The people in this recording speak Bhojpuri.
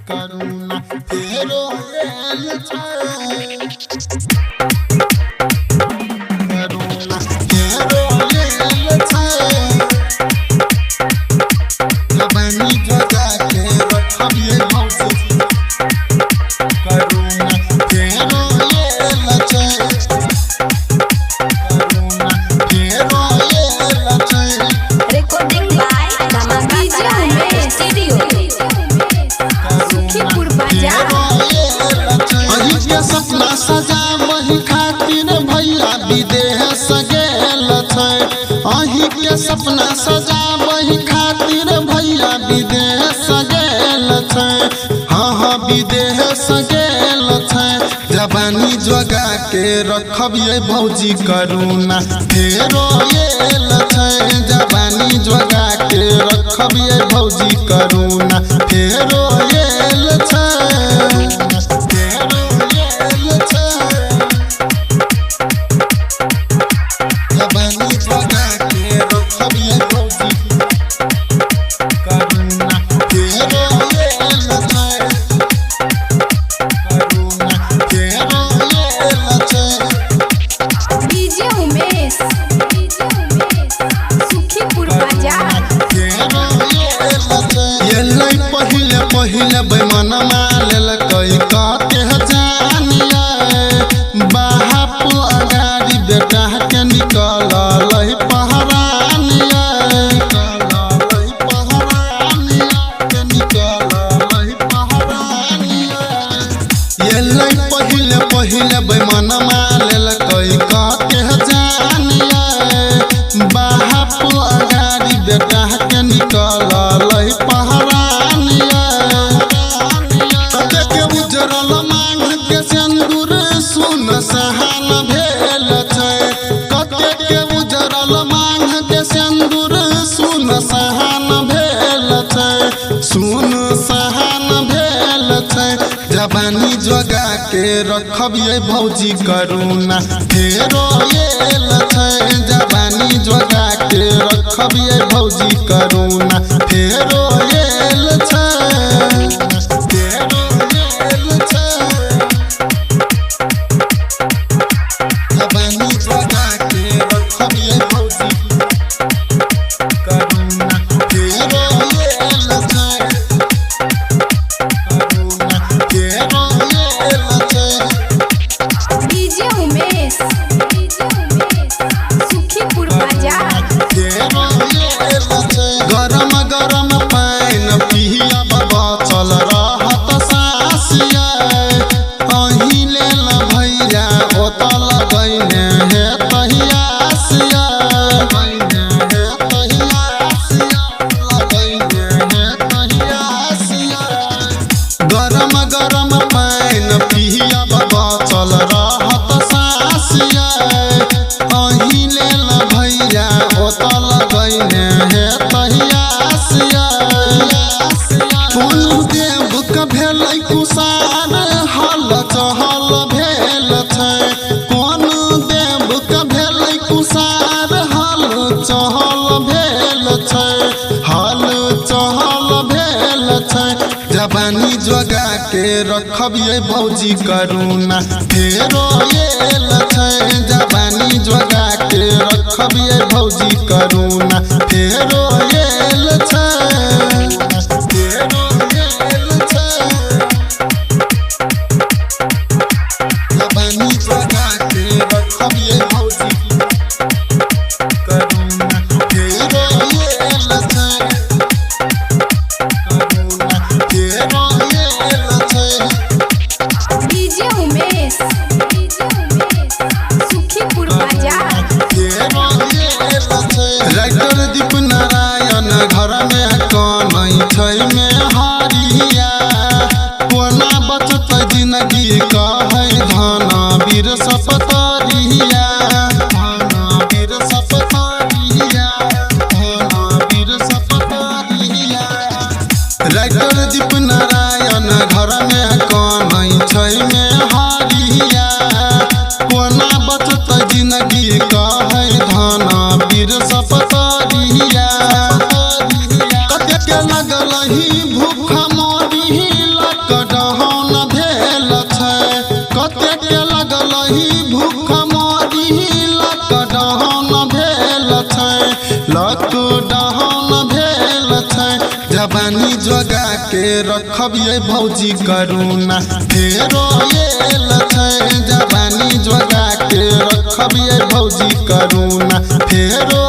करुणा फेरो आयल छै करुणा फेरो आयल छै जवानी जगा के रखबिए मौसी करुणा फेरो आयल छै करुणा फेरो आयल छै Recording by DJ Umesh Studio Sukhipur बाजार अही के सपना सजा वही खातिर भैया विदेश गेल छै अही के सपना सजा वही खातिर भैया विदेश गेल छै हाँ विदेश गेल छै जवानी जगा के रखबिए भौजी करुणा फेरो आयल छै जवानी जगा के रखबिए भौजी करुणा फेरो आयल छै फेरो आयल छै जवानी जगा के रखबिए भौजी करुणा फेरो आयल छै करुणा फेरो आयल छै DJ Umesh सुखीपुर बाजार पहिले बैमनमा लेलकै कहते जानिया बाहप अगाड़ी बेटा के निकललै पहरानिया पहिले बैमनमा लेलकै कहते जानिया बाहप अगाड़ी बेटा के निकललै पहरानिया के उजरल मांग के सिंदूर सुन सहान भेल छै कते के उजरल मांग के सिंदूर सुन सहान भेल छै सुन सहान भेल छै जवानी जगा के रखबिए भौजी करुणा फेरो आयल छै जवानी जगा के रखबिए भौजी करुणा फेरो आयल छै फेरो आयल छै जवानी जगा के रखबिए भौजी करुणा फेरो आयल छै करुणा फेरो आयल छै DJ Umesh सुखीपुर बाजार गरम गरम पाइन पिया बाबा चल रहत सासिया अही लेल भैया ओतल गईने हे तहियासिया गईने हे तहियासिया लगईने हे तहियासिया गरम गरम पाइन पिया बाबा चल रहत सासिया अही लेल भैया ओतल गईने हे तहियासिया कोनो देव के भेलै कुसार हल चहल भेल छै कोनो देव के भेलै कुसार हल चहल भेल छै हल चहल भेल छै जवानी जगा के रखबिए भौजी करुणा फेरो आयल छै जवानी जगा के रखबिए भौजी करुणा फेरो आयल छै फेरो आयल छै जवानी जगा के रखबिए भौजी करुणा फेरो आयल छै करुणा फेरो आयल छै DJ Umesh सुखीपुर बाजार लागल ही भूख मरी लॉकडाउन भेल छै लॉकडाउन भेल छै जवानी जोगा के रखबिए भौजी करूना फेरो आयल छै जवानी जोगा के रखबिए भौजी करूना फेरो